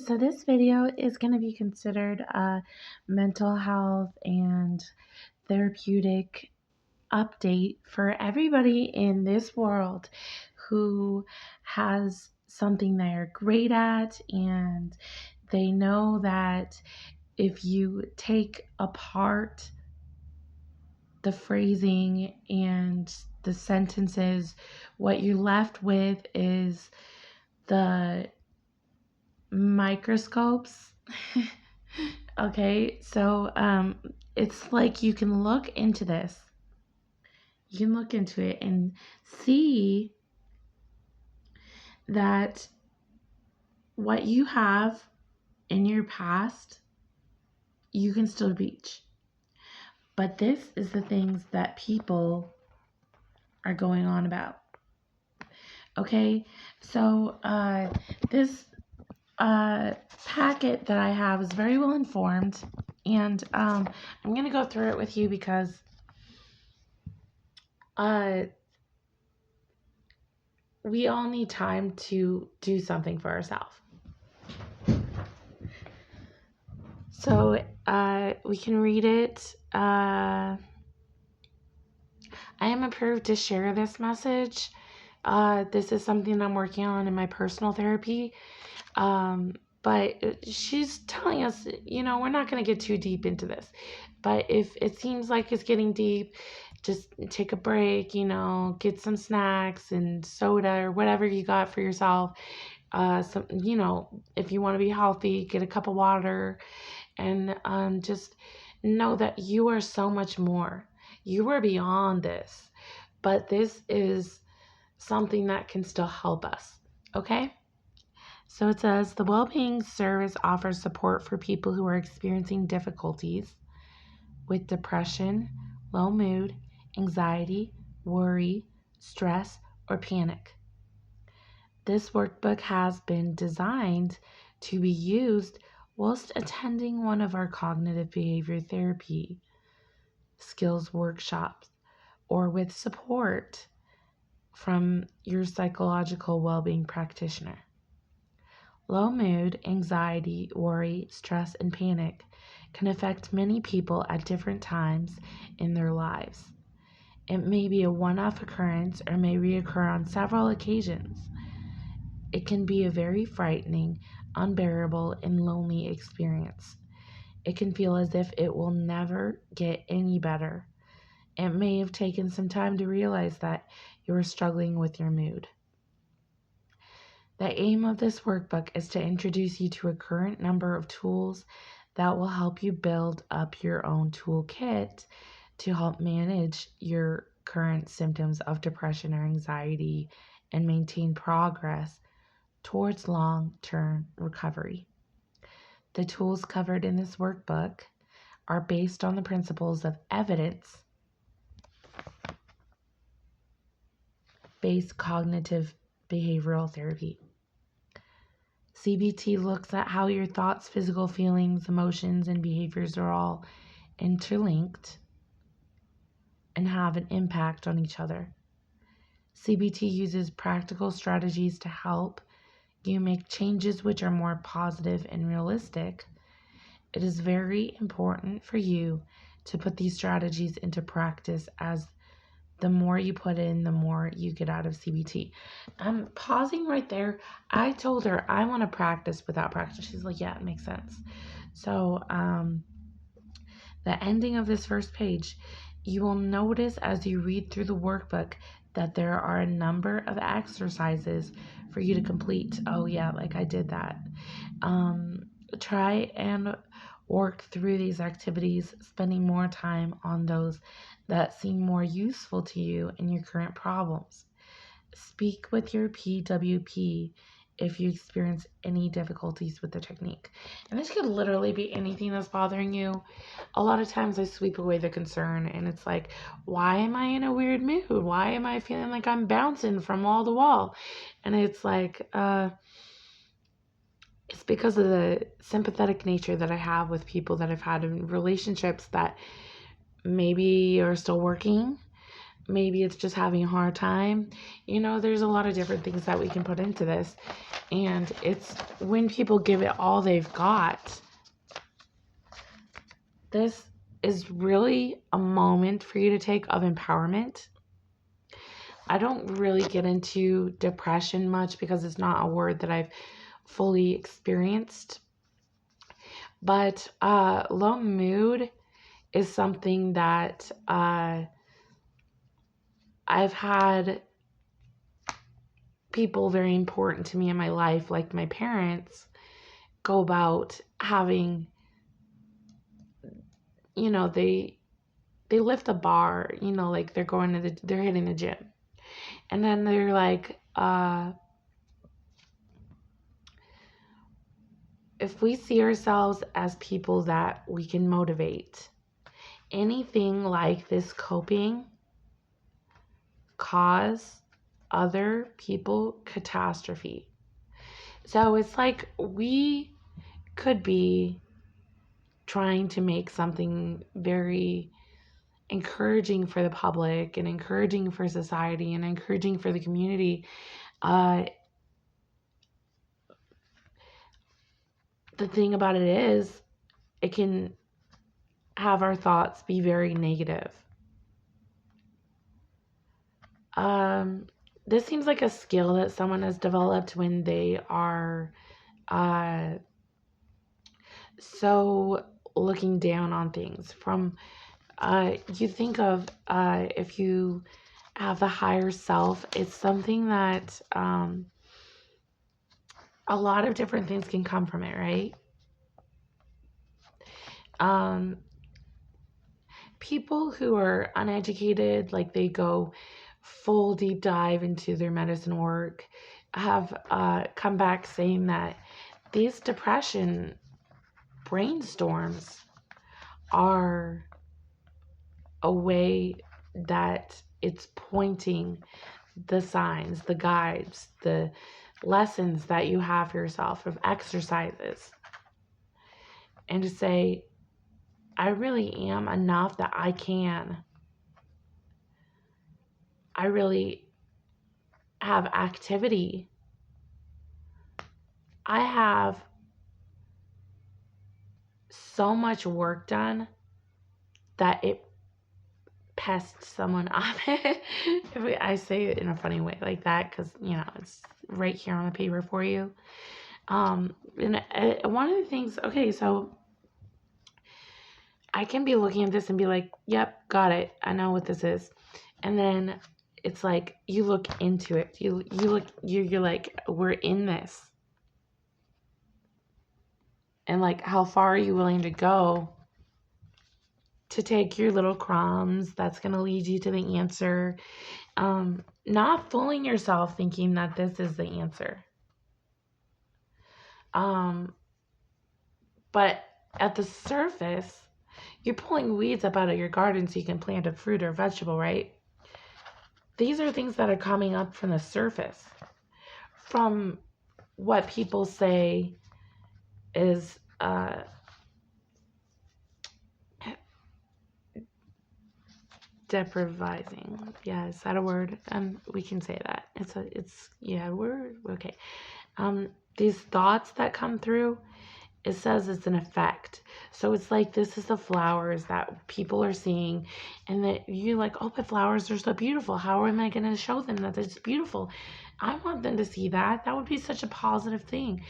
So this video is going to be considered a mental health and therapeutic update for everybody in this world who has something they're great at, and they know that if you take apart the phrasing and the sentences, what you're left with is the microscopes. Okay, so it's like you can look into this. You can look into it and see that what you have in your past, you can still reach. But this is the things that people are going on about. Okay, so this packet that I have is very well informed, and I'm going to go through it with you because we all need time to do something for ourselves. So we can read it. I am approved to share this message. This is something I'm working on in my personal therapy. But she's telling us, we're not going to get too deep into this. But if it seems like it's getting deep, just take a break, get some snacks and soda or whatever you got for yourself. If you want to be healthy, get a cup of water, and just know that you are so much more. You are beyond this, but this is something that can still help us. Okay? So it says the Wellbeing Service offers support for people who are experiencing difficulties with depression, low mood, anxiety, worry, stress, or panic. This workbook has been designed to be used whilst attending one of our cognitive behavior therapy skills workshops or with support from your psychological well-being practitioner. Low mood, anxiety, worry, stress, and panic can affect many people at different times in their lives. It may be a one-off occurrence or may reoccur on several occasions. It can be a very frightening, unbearable, and lonely experience. It can feel as if it will never get any better. It may have taken some time to realize that you are struggling with your mood. The aim of this workbook is to introduce you to a current number of tools that will help you build up your own toolkit to help manage your current symptoms of depression or anxiety and maintain progress towards long-term recovery. The tools covered in this workbook are based on the principles of evidence-based cognitive behavioral therapy. CBT looks at how your thoughts, physical feelings, emotions, and behaviors are all interlinked and have an impact on each other. CBT uses practical strategies to help you make changes which are more positive and realistic. It is very important for you to put these strategies into practice, as the more you put in, the more you get out of CBT. I'm pausing right there. I told her I want to practice without practice. She's like, yeah, it makes sense. So the ending of this first page, you will notice as you read through the workbook that there are a number of exercises for you to complete. Oh yeah, like I did that. Try and work through these activities, spending more time on those that seem more useful to you in your current problems. Speak with your PWP if you experience any difficulties with the technique. And this could literally be anything that's bothering you. A lot of times I sweep away the concern and it's like, why am I in a weird mood? Why am I feeling like I'm bouncing from wall to wall? And it's like, it's because of the sympathetic nature that I have with people that I've had in relationships that maybe are still working, maybe it's just having a hard time. There's a lot of different things that we can put into this. And it's when people give it all they've got, this is really a moment for you to take of empowerment. I don't really get into depression much because it's not a word that I've fully experienced. But low mood is something that I've had people very important to me in my life, like my parents, go about having, they lift a bar, like they're hitting the gym. And then they're like, if we see ourselves as people that we can motivate, anything like this coping cause other people catastrophe. So it's like we could be trying to make something very encouraging for the public and encouraging for society and encouraging for the community. The thing about it is, it can have our thoughts be very negative. This seems like a skill that someone has developed when they are so looking down on things. From you think of if you have the higher self, it's something that a lot of different things can come from it, right? People who are uneducated, like they go full deep dive into their medicine work, have come back saying that these depression brainstorms are a way that it's pointing the signs, the guides, the lessons that you have for yourself, of exercises, and to say, I really am enough that I really have activity. I have so much work done that it pissed someone off. I say it in a funny way like that because, it's right here on the paper for you. And one of the things, okay, so I can be looking at this and be like, yep, got it. I know what this is. And then it's like, you look into it. You're like, we're in this. And like, how far are you willing to go to take your little crumbs that's going to lead you to the answer? Not fooling yourself thinking that this is the answer. But at the surface, you're pulling weeds up out of your garden so you can plant a fruit or vegetable, right? These are things that are coming up from the surface, from what people say is depriving. Yeah, is that a word? We can say that. We're okay. These thoughts that come through, it says it's an effect. So it's like, this is the flowers that people are seeing, and that you're like, oh, but flowers are so beautiful. How am I going to show them that it's beautiful? I want them to see that. That would be such a positive thing.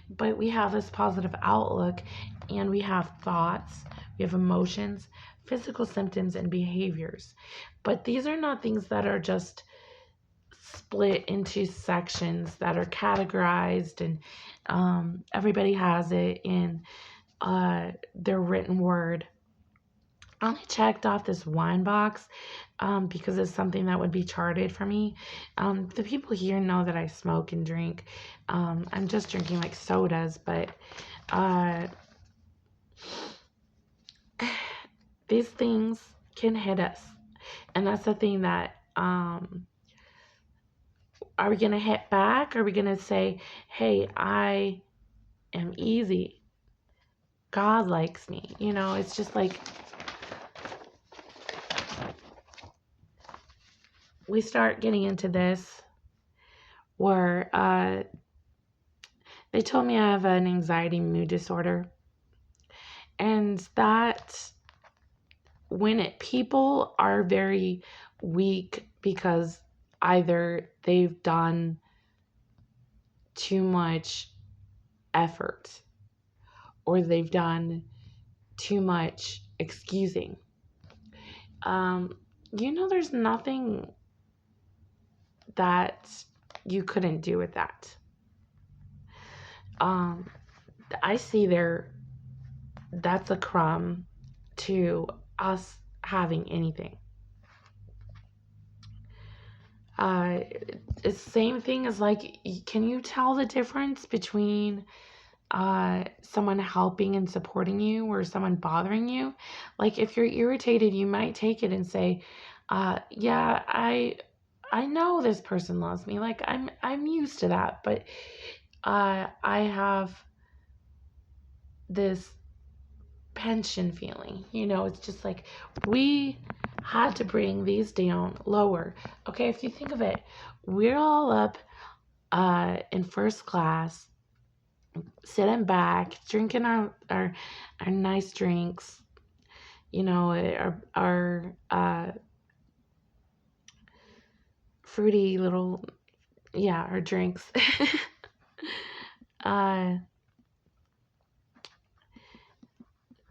But we have this positive outlook, and we have thoughts, we have emotions, physical symptoms, and behaviors. But these are not things that are just split into sections that are categorized, and everybody has it in their written word. I only checked off this wine box because it's something that would be charted for me. The people here know that I smoke and drink. I'm just drinking like sodas, but these things can hit us. And that's the thing that, are we going to hit back? Are we going to say, hey, I am easy. God likes me. It's just like, we start getting into this where they told me I have an anxiety mood disorder, and that when people are very weak because either they've done too much effort or they've done too much excusing. There's nothing that you couldn't do with that. I see that's a crumb to us having anything. It's the same thing as like, can you tell the difference between someone helping and supporting you or someone bothering you? Like if you're irritated, you might take it and say, yeah, I know this person loves me. Like I'm used to that, but I have this pension feeling. It's just like we had to bring these down lower. Okay, if you think of it, we're all up in first class, sitting back, drinking our nice drinks, our fruity little, our drinks.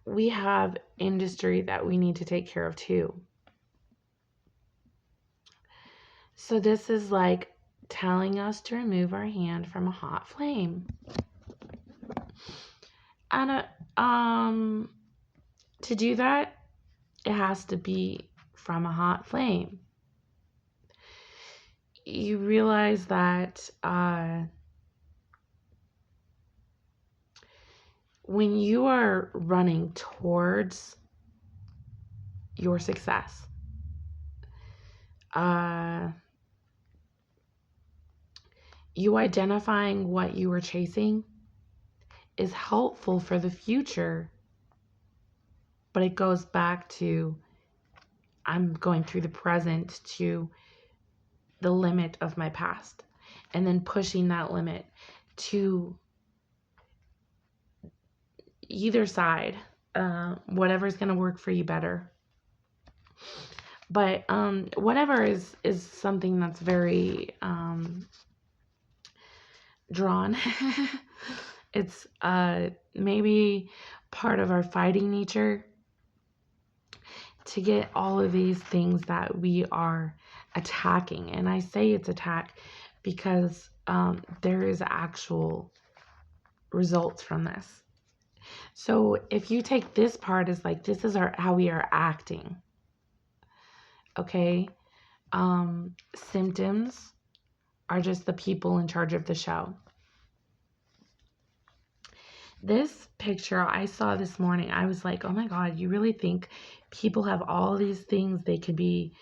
We have industry that we need to take care of too. So this is like telling us to remove our hand from a hot flame. And to do that, it has to be from a hot flame. You realize that when you are running towards your success, you identifying what you are chasing is helpful for the future, but it goes back to I'm going through the present to the limit of my past and then pushing that limit to either side, whatever's going to work for you better. But whatever is something that's very drawn. It's maybe part of our fighting nature to get all of these things that we are attacking. And I say it's attack because there is actual results from this. So if you take this part as like, this is how we are acting. Okay. Symptoms are just the people in charge of the show. This picture I saw this morning, I was like, oh my God, you really think people have all these things they could be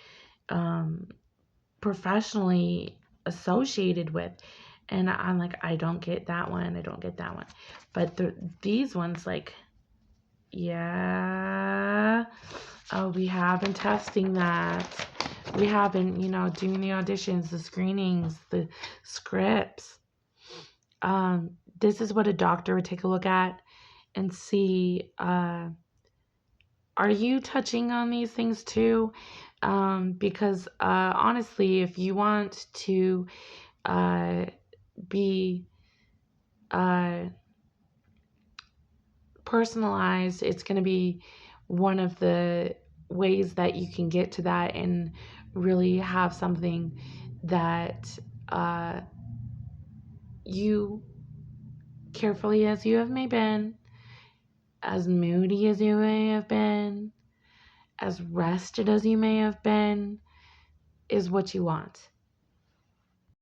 professionally associated with? And I'm like, I don't get that one. I don't get that one. But these ones, like, yeah. Oh, we have been testing that. We have been, doing the auditions, the screenings, the scripts. This is what a doctor would take a look at and see, are you touching on these things too? Because honestly, if you want to be personalized, it's going to be one of the ways that you can get to that and really have something that you, carefully as you have may been, as moody as you may have been, as rested as you may have been, is what you want.